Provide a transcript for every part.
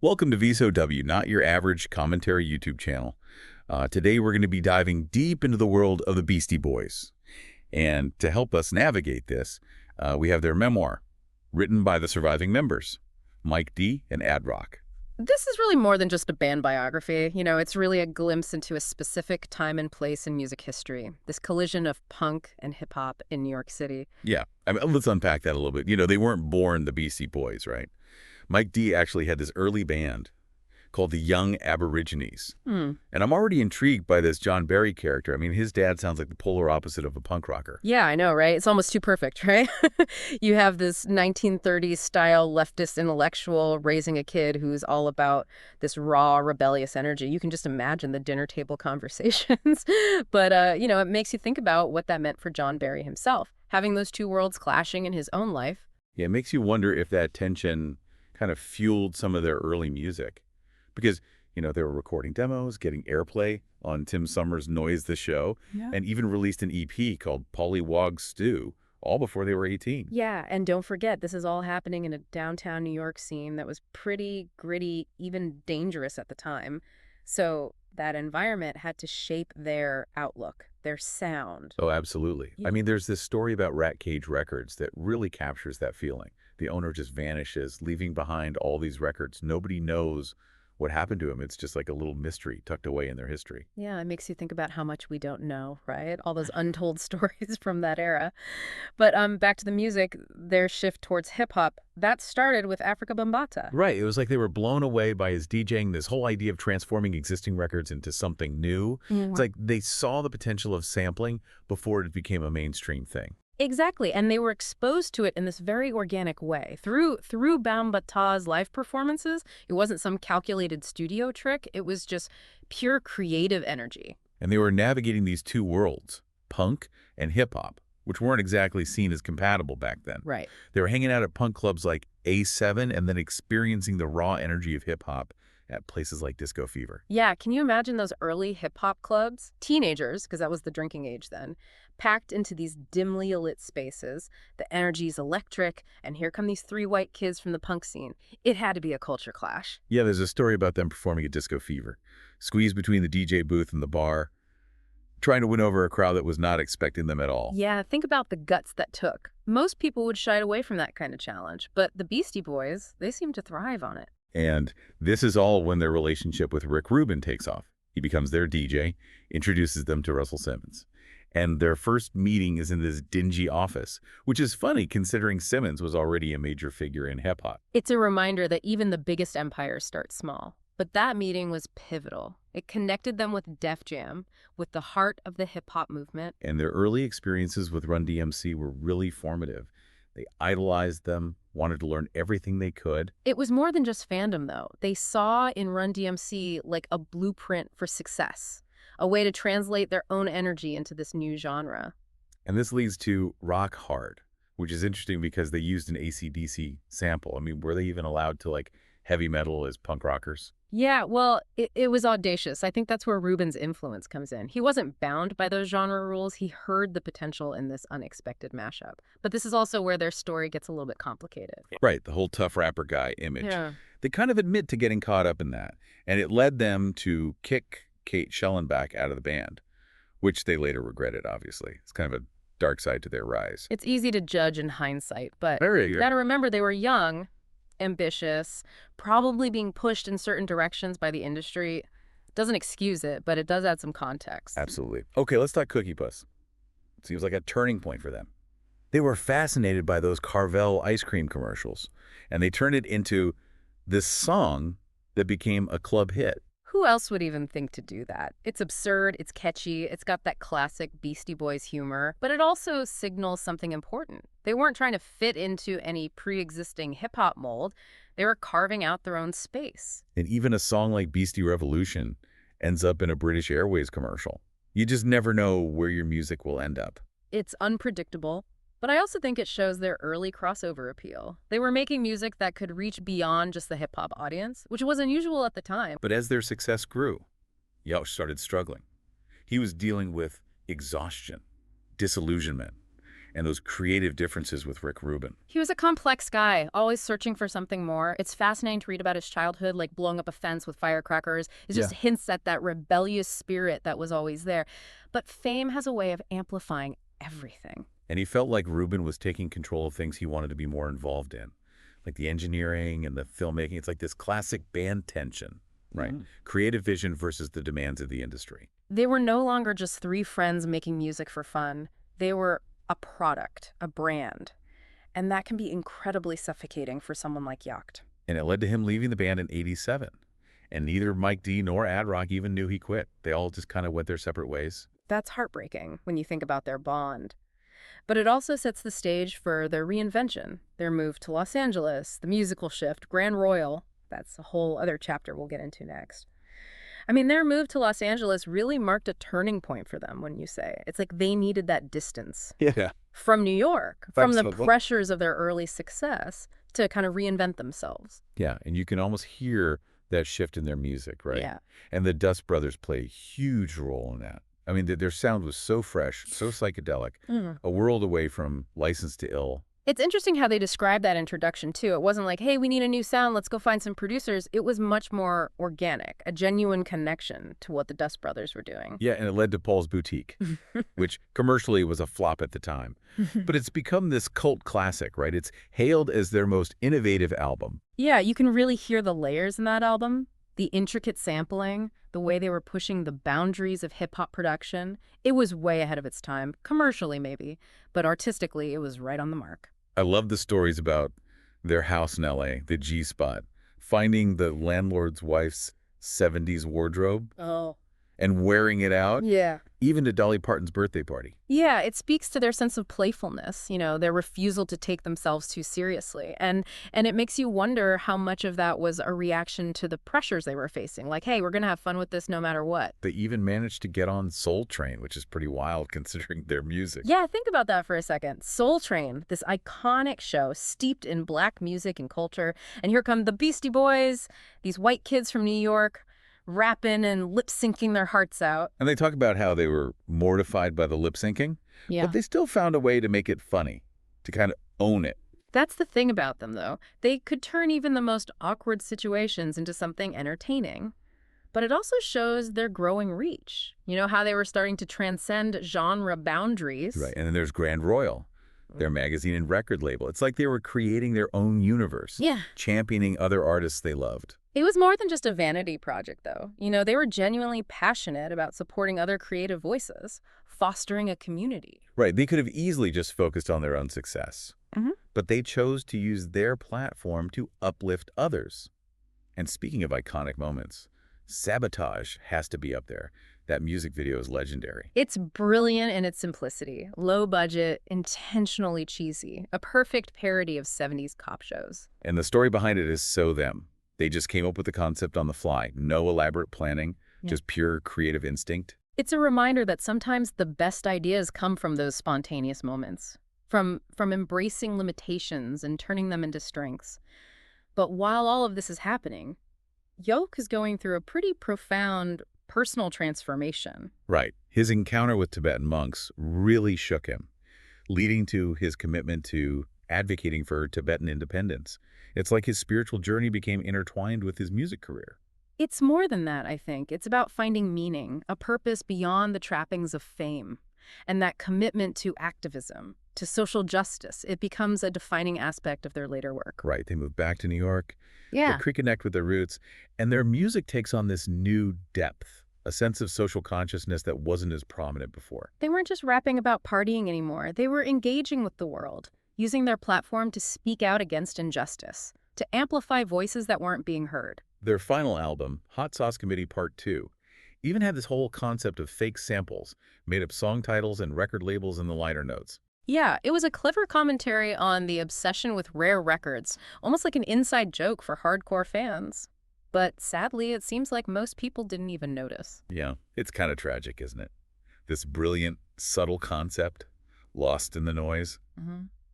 Welcome to VSOW, not your average commentary YouTube channel. Today we're going to be diving deep into the world of the Beastie Boys. And to help us navigate this, we have their memoir, written by the surviving members, Mike D and Ad Rock. This is really more than just a band biography. It's really a glimpse into a specific time and place in music history. This collision of punk and hip hop in New York City. Yeah, let's unpack that a little bit. They weren't born the Beastie Boys, right? Mike D actually had this early band called the Young Aborigines. And I'm already intrigued by this John Barry character. His dad sounds like the polar opposite of a punk rocker. Yeah, I know, right? It's almost too perfect, right? You have this 1930s style leftist intellectual raising a kid who's all about this raw, rebellious energy. You can just imagine the dinner table conversations. But, it makes you think about what that meant for John Barry himself, having those two worlds clashing in his own life. Yeah, it makes you wonder if that tension kind of fueled some of their early music. Because, they were recording demos, getting airplay on Tim Summers' Noise the Show, and even released an EP called Pollywog Stew, all before they were 18. Yeah, and don't forget, this is all happening in a downtown New York scene that was pretty gritty, even dangerous at the time. So that environment had to shape their outlook, their sound. Oh, absolutely. Yeah. There's this story about Rat Cage Records that really captures that feeling. The owner just vanishes, leaving behind all these records. Nobody knows what happened to him. It's just like a little mystery tucked away in their history. Yeah, it makes you think about how much we don't know, right? All those untold stories from that era. But back to the music, their shift towards hip hop, that started with Africa Bambaataa. Right. It was like they were blown away by his DJing, this whole idea of transforming existing records into something new. It's like they saw the potential of sampling before it became a mainstream thing. Exactly, and they were exposed to it in this very organic way. Through Bambaataa's live performances, it wasn't some calculated studio trick, it was just pure creative energy. And they were navigating these two worlds, punk and hip-hop, which weren't exactly seen as compatible back then. Right. They were hanging out at punk clubs like A7 and then experiencing the raw energy of hip-hop at places like Disco Fever. Yeah, can you imagine those early hip-hop clubs? Teenagers, because that was the drinking age then, packed into these dimly lit spaces. The energy's electric, and here come these three white kids from the punk scene. It had to be a culture clash. Yeah, there's a story about them performing at Disco Fever, squeezed between the DJ booth and the bar, trying to win over a crowd that was not expecting them at all. Yeah, think about the guts that took. Most people would shy away from that kind of challenge, but the Beastie Boys, they seem to thrive on it. And this is all when their relationship with Rick Rubin takes off. He becomes their DJ, introduces them to Russell Simmons. And their first meeting is in this dingy office, which is funny considering Simmons was already a major figure in hip-hop. It's a reminder that even the biggest empires start small. But that meeting was pivotal. It connected them with Def Jam, with the heart of the hip-hop movement. And their early experiences with Run DMC were really formative. They idolized them, wanted to learn everything they could. It was more than just fandom, though. They saw in Run DMC like a blueprint for success, a way to translate their own energy into this new genre. And this leads to Rock Hard, which is interesting because they used an AC/DC sample. Were they even allowed to heavy metal as punk rockers? Yeah, well, it was audacious. I think that's where Rubin's influence comes in. He wasn't bound by those genre rules. He heard the potential in this unexpected mashup. But this is also where their story gets a little bit complicated. Right, the whole tough rapper guy image. Yeah. They kind of admit to getting caught up in that. And it led them to kick Kate Schellenbach out of the band, which they later regretted, obviously. It's kind of a dark side to their rise. It's easy to judge in hindsight, but Very you good. got to remember they were young, ambitious, probably being pushed in certain directions by the industry. Doesn't excuse it, but it does add some context. Absolutely. Okay, let's talk Cookie Puss. Seems like a turning point for them. They were fascinated by those Carvel ice cream commercials, and they turned it into this song that became a club hit. Who else would even think to do that? It's absurd, it's catchy, it's got that classic Beastie Boys humor, but it also signals something important. They weren't trying to fit into any pre-existing hip-hop mold. They were carving out their own space. And even a song like Beastie Revolution ends up in a British Airways commercial. You just never know where your music will end up. It's unpredictable, but I also think it shows their early crossover appeal. They were making music that could reach beyond just the hip-hop audience, which was unusual at the time. But as their success grew, Yauch started struggling. He was dealing with exhaustion, disillusionment, and those creative differences with Rick Rubin. He was a complex guy, always searching for something more. It's fascinating to read about his childhood, like blowing up a fence with firecrackers. It Yeah. just hints at that rebellious spirit that was always there. But fame has a way of amplifying everything. And he felt like Rubin was taking control of things he wanted to be more involved in, like the engineering and the filmmaking. It's like this classic band tension, right? Creative vision versus the demands of the industry. They were no longer just three friends making music for fun. They were a product, a brand. And that can be incredibly suffocating for someone like Yacht. And it led to him leaving the band in '87. And neither Mike D nor Ad Rock even knew he quit. They all just kind of went their separate ways. That's heartbreaking when you think about their bond. But it also sets the stage for their reinvention, their move to Los Angeles, the musical shift, Grand Royal. That's a whole other chapter we'll get into next. I mean, their move to Los Angeles really marked a turning point for them, wouldn't you say? It's like they needed that distance Yeah. from New York, from the Flexible. pressures of their early success to kind of reinvent themselves. Yeah, and you can almost hear that shift in their music, right? Yeah. And the Dust Brothers play a huge role in that. I mean, their sound was so fresh, so psychedelic, a world away from License to Ill. It's interesting how they describe that introduction, too. It wasn't like, hey, we need a new sound, let's go find some producers. It was much more organic, a genuine connection to what the Dust Brothers were doing. Yeah, and it led to Paul's Boutique, which commercially was a flop at the time. But it's become this cult classic, right? It's hailed as their most innovative album. Yeah, you can really hear the layers in that album, the intricate sampling, the way they were pushing the boundaries of hip-hop production. It was way ahead of its time, commercially maybe, but artistically it was right on the mark. I love the stories about their house in L.A., the G-Spot, finding the landlord's wife's '70s wardrobe Oh. and wearing it out, Yeah. even to Dolly Parton's birthday party. Yeah, it speaks to their sense of playfulness, their refusal to take themselves too seriously. And it makes you wonder how much of that was a reaction to the pressures they were facing. Like, hey, we're going to have fun with this no matter what. They even managed to get on Soul Train, which is pretty wild considering their music. Yeah, think about that for a second. Soul Train, this iconic show steeped in black music and culture. And here come the Beastie Boys, these white kids from New York, rapping and lip-syncing their hearts out. And they talk about how they were mortified by the lip syncing, Yeah. but they still found a way to make it funny, to kind of own it. That's the thing about them, though. They could turn even the most awkward situations into something entertaining. But it also shows their growing reach. How they were starting to transcend genre boundaries. Right. And then there's Grand Royal, their magazine and record label. It's like they were creating their own universe, Yeah. championing other artists they loved. It was more than just a vanity project, though. They were genuinely passionate about supporting other creative voices, fostering a community. Right. They could have easily just focused on their own success, but they chose to use their platform to uplift others. And speaking of iconic moments, Sabotage has to be up there. That music video is legendary. It's brilliant in its simplicity, low budget, intentionally cheesy, a perfect parody of 70s cop shows. And the story behind it is so them. They just came up with the concept on the fly. No elaborate planning, just pure creative instinct. It's a reminder that sometimes the best ideas come from those spontaneous moments, from embracing limitations and turning them into strengths. But while all of this is happening, Yoke is going through a pretty profound personal transformation. Right. His encounter with Tibetan monks really shook him, leading to his commitment to advocating for Tibetan independence. It's like his spiritual journey became intertwined with his music career. It's more than that, I think. It's about finding meaning, a purpose beyond the trappings of fame, and that commitment to activism, to social justice. It becomes a defining aspect of their later work. Right. They moved back to New York. Yeah. They reconnect with their roots, and their music takes on this new depth, a sense of social consciousness that wasn't as prominent before. They weren't just rapping about partying anymore. They were engaging with the world, using their platform to speak out against injustice, to amplify voices that weren't being heard. Their final album, Hot Sauce Committee Part 2, even had this whole concept of fake samples, made up song titles and record labels in the liner notes. Yeah, it was a clever commentary on the obsession with rare records, almost like an inside joke for hardcore fans. But sadly, it seems like most people didn't even notice. Yeah, it's kind of tragic, isn't it? This brilliant, subtle concept, lost in the noise.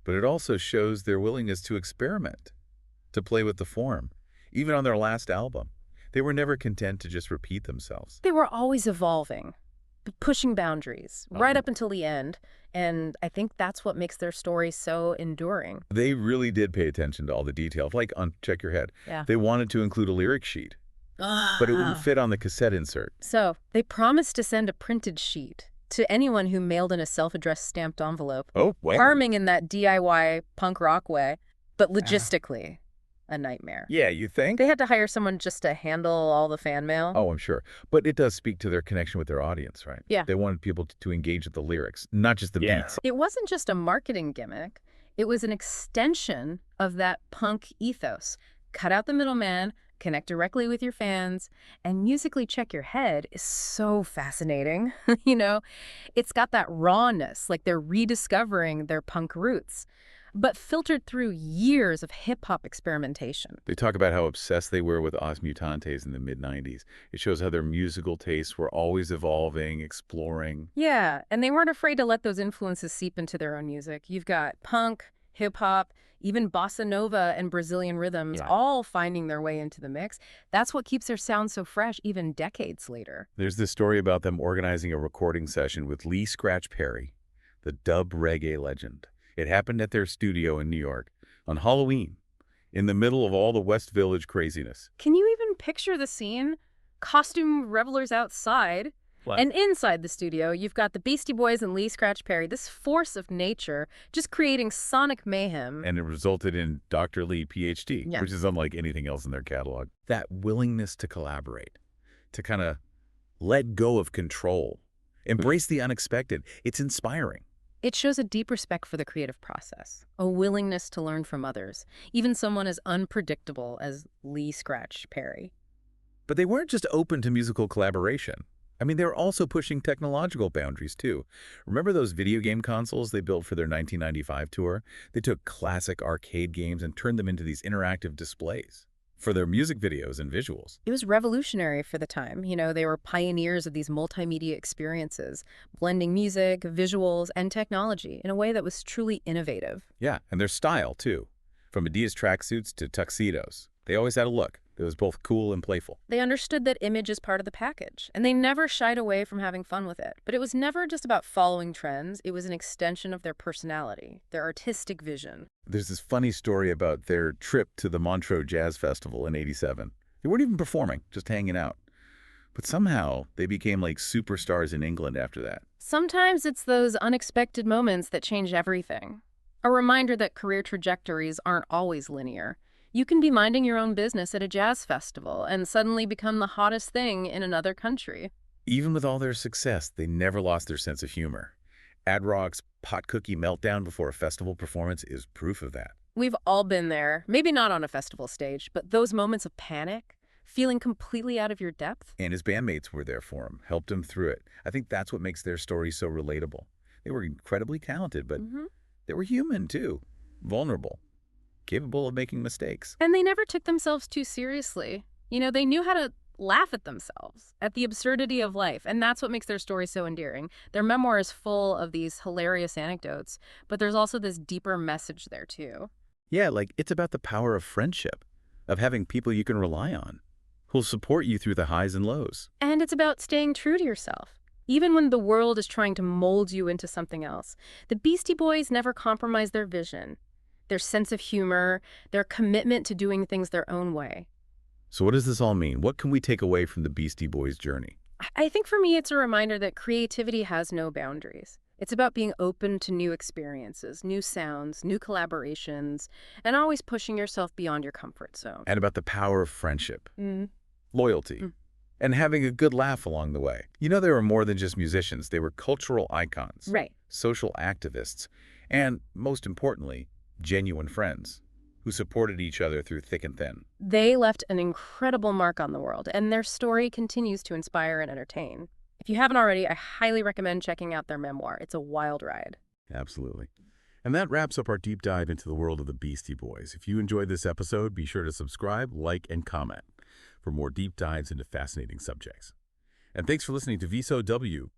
But it also shows their willingness to experiment, to play with the form. Even on their last album, they were never content to just repeat themselves. They were always evolving. pushing boundaries right up until the end. And I think that's what makes their story so enduring. They really did pay attention to all the details, like on Check Your Head. Yeah. They wanted to include a lyric sheet, but it wouldn't fit on the cassette insert. So they promised to send a printed sheet to anyone who mailed in a self-addressed stamped envelope. Oh, wow. Charming in that DIY punk rock way, but logistically a nightmare. Yeah, you think? They had to hire someone just to handle all the fan mail. Oh, I'm sure. But it does speak to their connection with their audience, right? Yeah. They wanted people to engage with the lyrics, not just the beats. It wasn't just a marketing gimmick. It was an extension of that punk ethos. Cut out the middleman, connect directly with your fans, and musically Check Your Head is so fascinating. You know, it's got that rawness, like they're rediscovering their punk roots, but filtered through years of hip-hop experimentation. They talk about how obsessed they were with Os Mutantes in the mid-90s. It shows how their musical tastes were always evolving, exploring. Yeah, and they weren't afraid to let those influences seep into their own music. You've got punk, hip-hop, even bossa nova and Brazilian rhythms, all finding their way into the mix. That's what keeps their sound so fresh even decades later. There's this story about them organizing a recording session with Lee Scratch Perry, the dub reggae legend. It happened at their studio in New York on Halloween, in the middle of all the West Village craziness. Can you even picture the scene? Costume revelers outside. What? And inside the studio, you've got the Beastie Boys and Lee Scratch Perry, this force of nature, just creating sonic mayhem. And it resulted in Dr. Lee, Ph.D., which is unlike anything else in their catalog. That willingness to collaborate, to kind of let go of control, embrace the unexpected, it's inspiring. It shows a deep respect for the creative process, a willingness to learn from others, even someone as unpredictable as Lee Scratch Perry. But they weren't just open to musical collaboration. I mean, they were also pushing technological boundaries, too. Remember those video game consoles they built for their 1995 tour? They took classic arcade games and turned them into these interactive displays for their music videos and visuals. It was revolutionary for the time. You know, they were pioneers of these multimedia experiences, blending music, visuals, and technology in a way that was truly innovative. Yeah, and their style, too. From Adidas tracksuits to tuxedos. They always had a look. It was both cool and playful. They understood that image is part of the package, and they never shied away from having fun with it. But it was never just about following trends. It was an extension of their personality, their artistic vision. There's this funny story about their trip to the Montreux Jazz Festival in '87. They weren't even performing, just hanging out. But somehow, they became like superstars in England after that. Sometimes it's those unexpected moments that change everything. A reminder that career trajectories aren't always linear. You can be minding your own business at a jazz festival and suddenly become the hottest thing in another country. Even with all their success, they never lost their sense of humor. Ad Rock's pot cookie meltdown before a festival performance is proof of that. We've all been there, maybe not on a festival stage, but those moments of panic, feeling completely out of your depth. And his bandmates were there for him, helped him through it. I think that's what makes their story so relatable. They were incredibly talented, but they were human too, vulnerable, capable of making mistakes. And they never took themselves too seriously. You know, they knew how to laugh at themselves, at the absurdity of life, and that's what makes their story so endearing. Their memoir is full of these hilarious anecdotes, but there's also this deeper message there too. Yeah, like it's about the power of friendship, of having people you can rely on, who'll support you through the highs and lows. And it's about staying true to yourself, even when the world is trying to mold you into something else. The Beastie Boys never compromised their vision, their sense of humor, their commitment to doing things their own way. So what does this all mean? What can we take away from the Beastie Boys' journey? I think for me, it's a reminder that creativity has no boundaries. It's about being open to new experiences, new sounds, new collaborations, and always pushing yourself beyond your comfort zone. And about the power of friendship, loyalty, and having a good laugh along the way. You know, they were more than just musicians. They were cultural icons, social activists, and most importantly, genuine friends who supported each other through thick and thin. They left an incredible mark on the world, and their story continues to inspire and entertain. If you haven't already, I highly recommend checking out their memoir. It's a wild ride. Absolutely. And that wraps up our deep dive into the world of the Beastie Boys. If you enjoyed this episode, be sure to subscribe, like, and comment for more deep dives into fascinating subjects. And thanks for listening to VSOW,